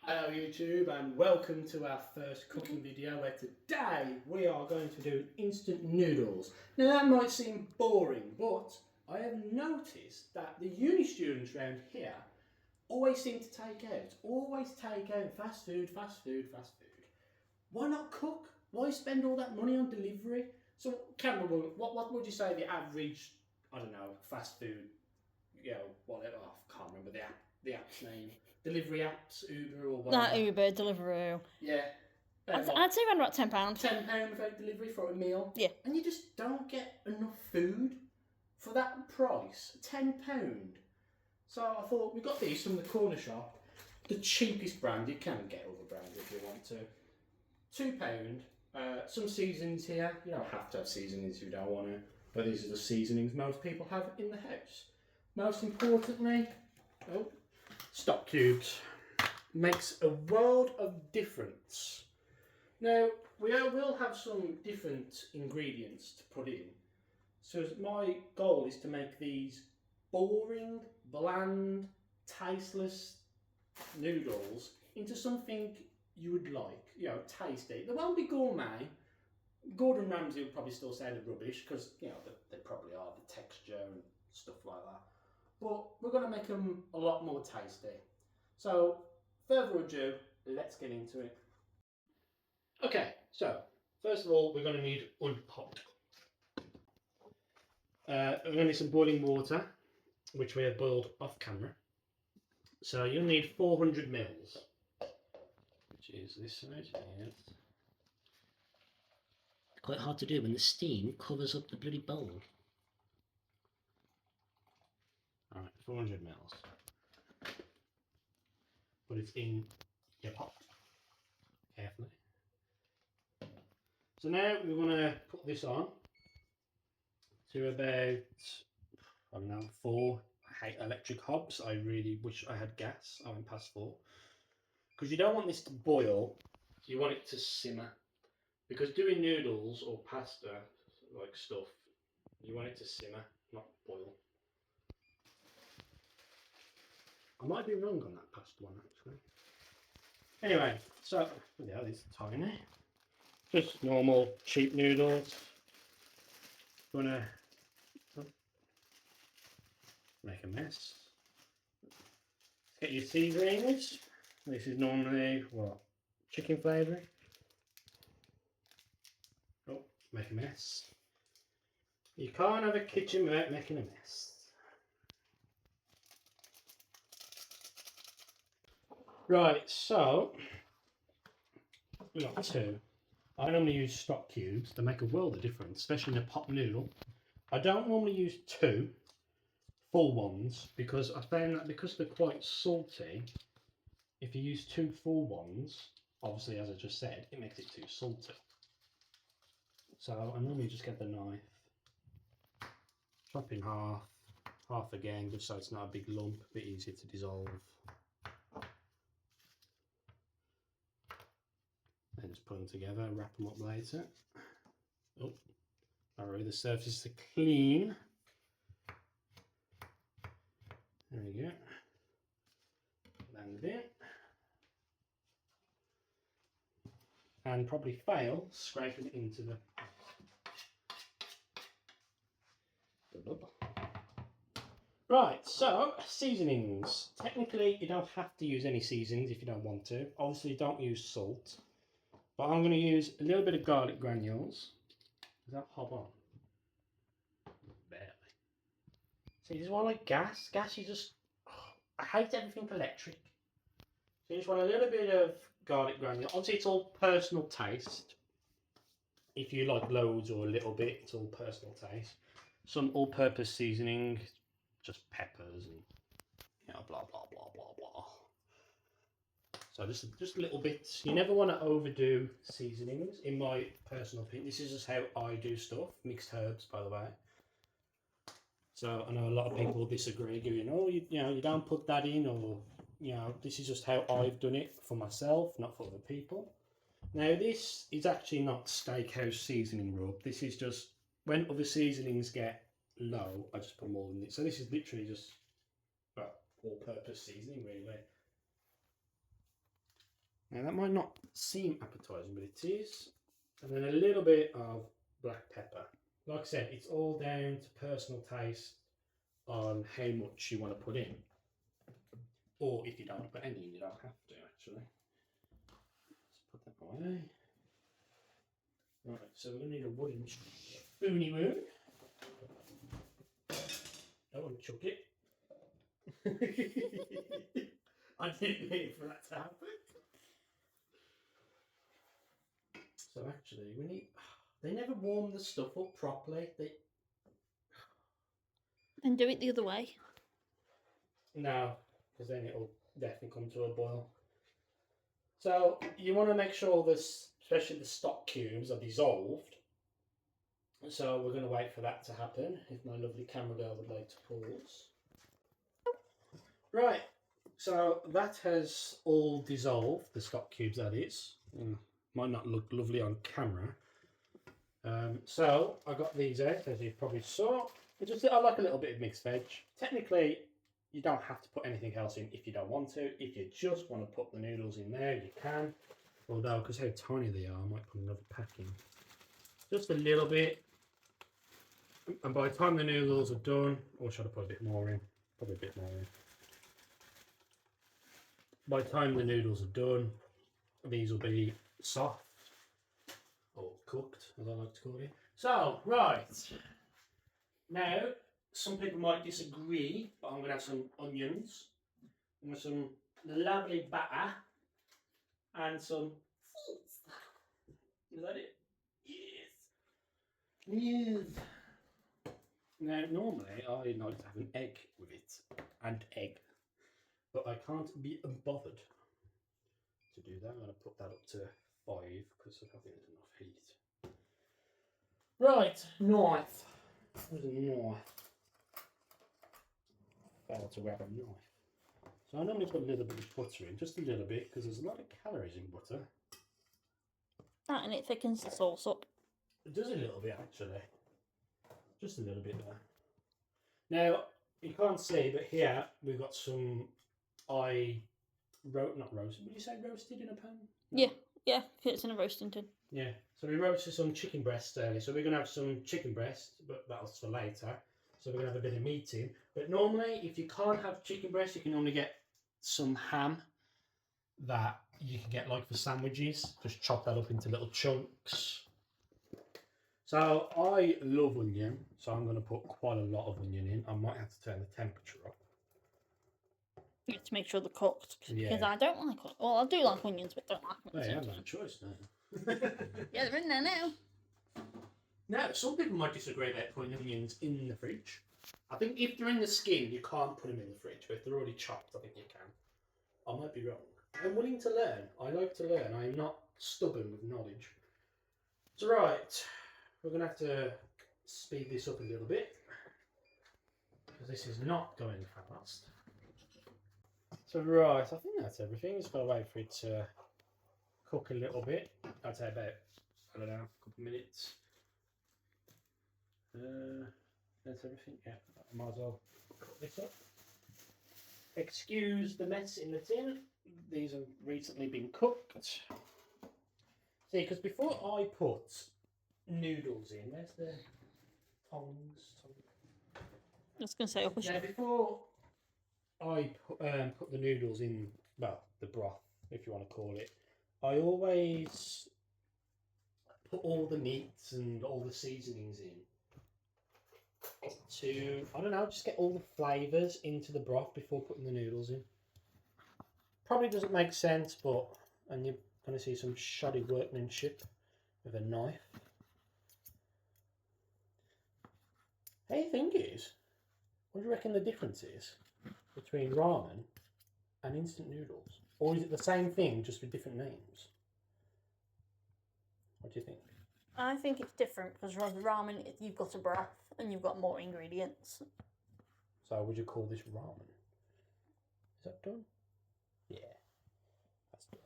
Hello YouTube and welcome to our first cooking video where today we are going to do instant noodles. Now that might seem boring, but I have noticed that the uni students around here always seem to always take out fast food, fast food, fast food. Why not cook? Why spend all that money on delivery? So Campbell, what would you say the average, I don't know, fast food, whatever, I can't remember the app's name. Delivery apps, Uber or That whatever. Uber, Deliveroo. Yeah. I'd say around about £10. £10 without delivery for a meal. Yeah. And you just don't get enough food for that price. £10. So I thought we got these from the corner shop. The cheapest brand, you can get other brands if you want to. £2. Some seasonings here. You don't have to have seasonings if you don't want to. But these are the seasonings most people have in the house. Most importantly, stock cubes. Makes a world of difference. Now, we will have some different ingredients to put in. So my goal is to make these boring, bland, tasteless noodles into something you would like, tasty. They won't be gourmet. Gordon Ramsay would probably still say they're rubbish because, they probably are, the texture and stuff like that. But we're going to make them a lot more tasty. So, further ado, let's get into it. Okay, so first of all, we're going to need one pot. We're going to need some boiling water, which we have boiled off camera. So you'll need 400 mils, which is this size. Yes. Quite hard to do when the steam covers up the bloody bowl. Alright, 400 mils. Put it in your pot, carefully. So now we're going to put this on to about, I don't know, 4. I hate electric hobs. I really wish I had gas. I went past 4. Because you don't want this to boil, you want it to simmer. Because doing noodles or pasta, like stuff, you want it to simmer, not boil. I might be wrong on that pasta one actually. Anyway, so, yeah, these are tiny. Just normal cheap noodles. Gonna make a mess. Get your seasonings. This is normally what? Chicken flavouring. Oh, make a mess. You can't have a kitchen without making a mess. Right, so we got 2. I normally use stock cubes. They make a world of difference, especially in a pot noodle. I don't normally use 2 full ones because I found that because they're quite salty, if you use 2 full ones, obviously as I just said, it makes it too salty. So I normally just get the knife, chop in half again, just so it's not a big lump, a bit easier to dissolve. And just put them together, wrap them up later. Oh, alright, the surfaces are clean. There we go. Land it. And probably fail scraping it into the. Right, so seasonings. Technically, you don't have to use any seasonings if you don't want to. Obviously, don't use salt. But I'm going to use a little bit of garlic granules. Does that hop on? Barely. See, this is why I like gas. Gas, you just. Oh, I hate everything electric. So you just want a little bit of garlic granule. Obviously, it's all personal taste. If you like loads or a little bit, it's all personal taste. Some all-purpose seasoning, just peppers and blah blah blah blah blah. So just little bits. You never want to overdo seasonings, in my personal opinion. This is just how I do stuff. Mixed herbs, by the way. So I know a lot of people disagree, going, "Oh, you don't put that in," or this is just how I've done it for myself, not for other people. Now this is actually not steakhouse seasoning rub. This is just when other seasonings get low, I just put more in it. So this is literally just all-purpose seasoning, really. Now that might not seem appetising, but it is. And then a little bit of black pepper. Like I said, it's all down to personal taste on how much you want to put in. Or if you don't put any in, you don't have to actually. Let's put that away. Right, so we're going to need a wooden spoony spoon. Don't want to chuck it. I didn't mean for that to happen. So actually, we need. They never warm the stuff up properly. And do it the other way. No, because then it'll definitely come to a boil. So you want to make sure this, especially the stock cubes, are dissolved. So we're going to wait for that to happen. If my lovely camera girl would like to pause. Right. So that has all dissolved. The stock cubes, that is. Might not look lovely on camera. So I got these out, as you probably saw. I like a little bit of mixed veg. Technically, you don't have to put anything else in if you don't want to. If you just want to put the noodles in there, you can. Although, because how tiny they are, I might put another pack in. Just a little bit. And by the time the noodles are done, or should I put a bit more in? Probably a bit more in. By the time the noodles are done, these will be soft. Or cooked, as I like to call it. So, right. Now, some people might disagree, but I'm going to have some onions, and some lovely butter, and some cheese. Is that it? Yes. Yes. Now, normally, I like to have an egg with it, and egg. But I can't be bothered to do that. I'm going to put that up to 5, because I don't think there's enough heat. Right, knife. Where's a knife? Failed to grab a knife. So I normally put a little bit of butter in, just a little bit, because there's a lot of calories in butter. That and it thickens the sauce up. It does a little bit actually. Just a little bit there. Now, you can't see, but here we've got some, not roasted, would you say roasted in a pan? Yeah, it's in a roasting tin. Yeah, so we roasted some chicken breast earlier, so we're going to have some chicken breast, but that's for later. So we're going to have a bit of meat in. But normally, if you can't have chicken breast, you can only get some ham that you can get like for sandwiches. Just chop that up into little chunks. So I love onion, so I'm going to put quite a lot of onion in. I might have to turn the temperature up. You have to make sure they're cooked. Yeah. Because I don't like onions. Well, I do like onions, but don't like them. Oh, yeah, I have no choice now. Yeah, they're in there now. Now, some people might disagree about putting onions in the fridge. I think if they're in the skin, you can't put them in the fridge, but if they're already chopped, I think you can. I might be wrong. I'm willing to learn. I like to learn. I'm not stubborn with knowledge. So, right, we're going to have to speed this up a little bit, because this is not going fast. So, right, I think that's everything. Just got to wait for it to cook a little bit. I'd say about, I don't know, a couple of minutes. That's everything. Yeah, I might as well cook this up. Excuse the mess in the tin. These have recently been cooked. See, because before I put noodles in, where's the tongs? I was going to say, Now, before I put the noodles in, well, the broth, if you want to call it, I always put all the meats and all the seasonings in to, I don't know, just get all the flavours into the broth before putting the noodles in. Probably doesn't make sense, but, and you're going to see some shoddy workmanship with a knife. How do you think it is? What do you reckon the difference is between ramen and instant noodles? Or is it the same thing, just with different names? What do you think? I think it's different because with ramen, you've got a broth and you've got more ingredients. So would you call this ramen? Is that done? Yeah, that's done.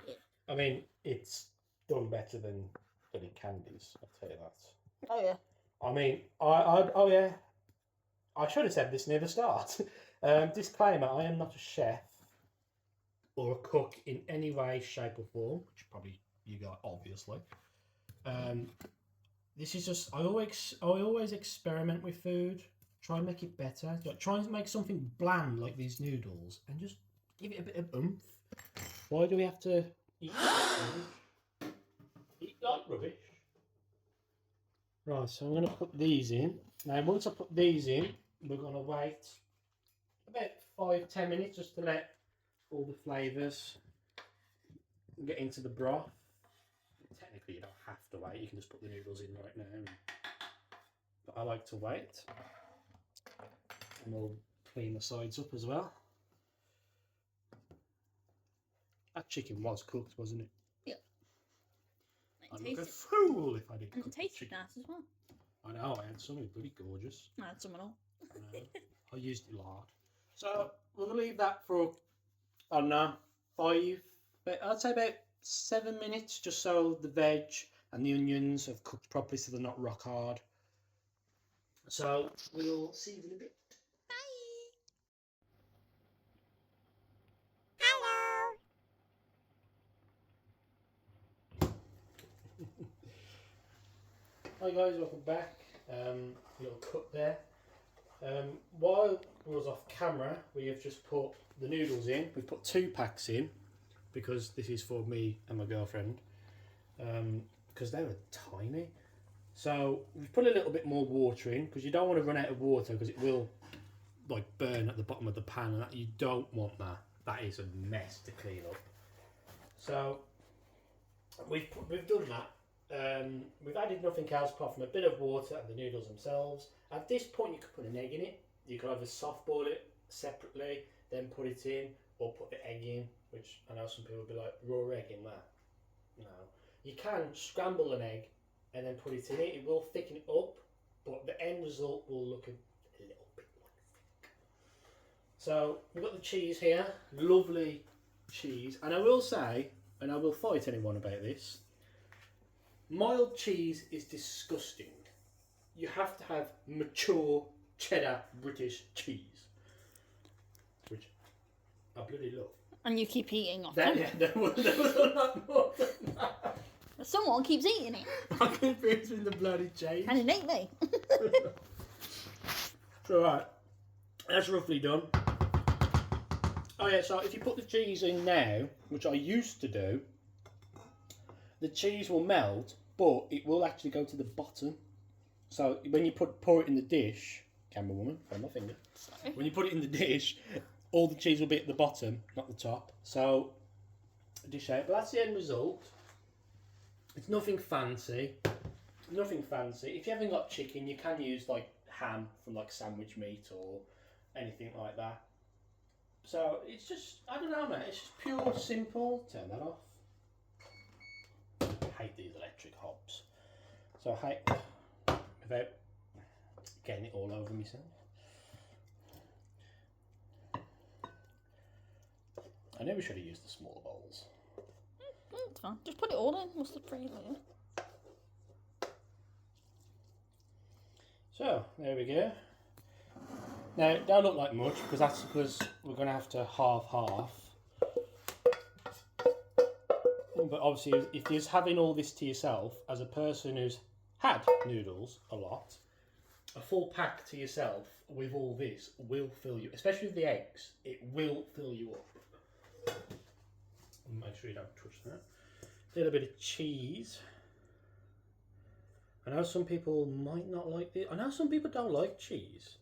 Yeah. I mean, it's done better than bloody candies, I'll tell you that. Oh, yeah. I mean, oh yeah, I should have said this near the start. Disclaimer, I am not a chef or cook in any way, shape or form, which probably you guys obviously. This is just I always experiment with food, try and make it better. Like, try and make something bland like these noodles and just give it a bit of oomph. Why do we have to eat rubbish? Eat like rubbish. Right, so I'm going to put these in. Now once I put these in, we're going to wait about 5-10 minutes just to let all the flavours get into the broth. Technically you don't have to wait, you can just put the noodles in right now. But I like to wait. And we'll clean the sides up as well. That chicken was cooked, wasn't it? Yeah. I'd look a fool if I didn't cook it the tastes chicken. nice as well. I know, I had something pretty gorgeous. I had some and all. I used it a lot. So we'll leave that for, I don't know, I'd say about 7 minutes, just so the veg and the onions have cooked properly so they're not rock hard. So we'll see you in a bit. Hi guys, welcome back. Little cut there. While we was off camera, we have just put the noodles in. We've put 2 packs in because this is for me and my girlfriend. Because they were tiny. So we've put a little bit more water in because you don't want to run out of water because it will like burn at the bottom of the pan, and that you don't want that. That is a mess to clean up. So we've done that. We've added nothing else apart from a bit of water and the noodles themselves. At this point you could put an egg in it. You could either soft boil it separately, then put it in, or put the egg in, which I know some people will be like, raw egg in that. No. You can scramble an egg and then put it in it. It will thicken it up, but the end result will look a little bit like thick. So we've got the cheese here. Lovely cheese. And I will say, and I will fight anyone about this, mild cheese is disgusting. You have to have mature cheddar British cheese, which I bloody love. And you keep eating off There was a lot more than that. Someone keeps eating it. I keep eating the bloody cheese. And it ain't me. So right, that's roughly done. Oh yeah, so if you put the cheese in now, which I used to do, the cheese will melt, but it will actually go to the bottom. So when you pour it in the dish, camera woman, on my finger. Sorry. When you put it in the dish, all the cheese will be at the bottom, not the top. So dish out, but that's the end result. It's nothing fancy. Nothing fancy. If you haven't got chicken, you can use like ham from like sandwich meat or anything like that. So it's just, I don't know, man. It's just pure, simple. Turn that off. I hate these electric hobs. So I hate, without getting it all over myself. I know we should have used the smaller bowls. It's fine. Just put it all in. What's the freezer? So there we go. Now it don't look like much because that's because we're going to have to half. But obviously, if you're having all this to yourself, as a person who's had noodles a lot, a full pack to yourself with all this will fill you, especially with the eggs. It will fill you up. Make sure you don't touch that. A little bit of cheese. I know some people might not like this. I know some people don't like cheese.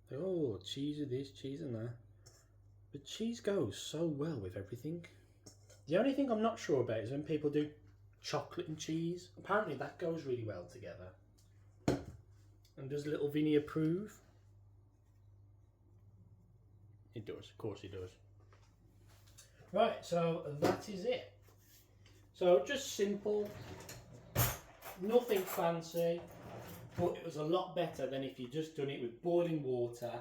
They go, oh, cheese of this, cheese and that. But cheese goes so well with everything. The only thing I'm not sure about is when people do chocolate and cheese. Apparently that goes really well together. And does little Vinny approve? It does, of course it does. Right, so that is it. So just simple, nothing fancy, but it was a lot better than if you just done it with boiling water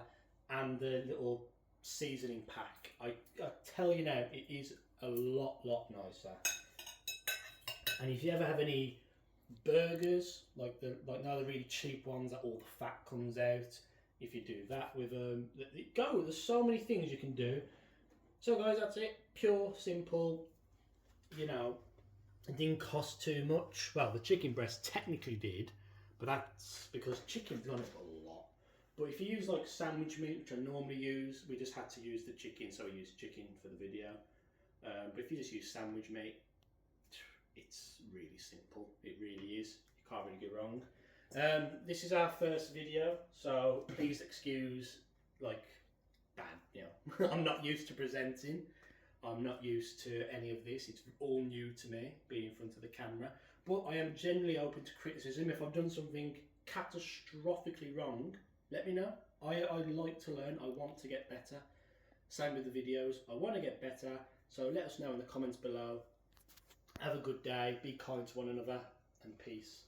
and the little seasoning pack. I tell you now, it is a lot nicer. And if you ever have any burgers, like now the really cheap ones that all the fat comes out, if you do that with them, there's so many things you can do. So guys, that's it. Pure, simple, you know, it didn't cost too much. Well, the chicken breast technically did, but that's because chicken's gone up a lot. But if you use like sandwich meat, which I normally use, we just had to use the chicken, so we used chicken for the video. But if you just use sandwich meat, it's really simple. It really is. You can't really go wrong. This is our first video, so please excuse like bad. You know, I'm not used to presenting. I'm not used to any of this. It's all new to me, being in front of the camera. But I am generally open to criticism. If I've done something catastrophically wrong, let me know. I like to learn. I want to get better. Same with the videos. I want to get better. So let us know in the comments below. Have a good day. Be kind to one another. And peace.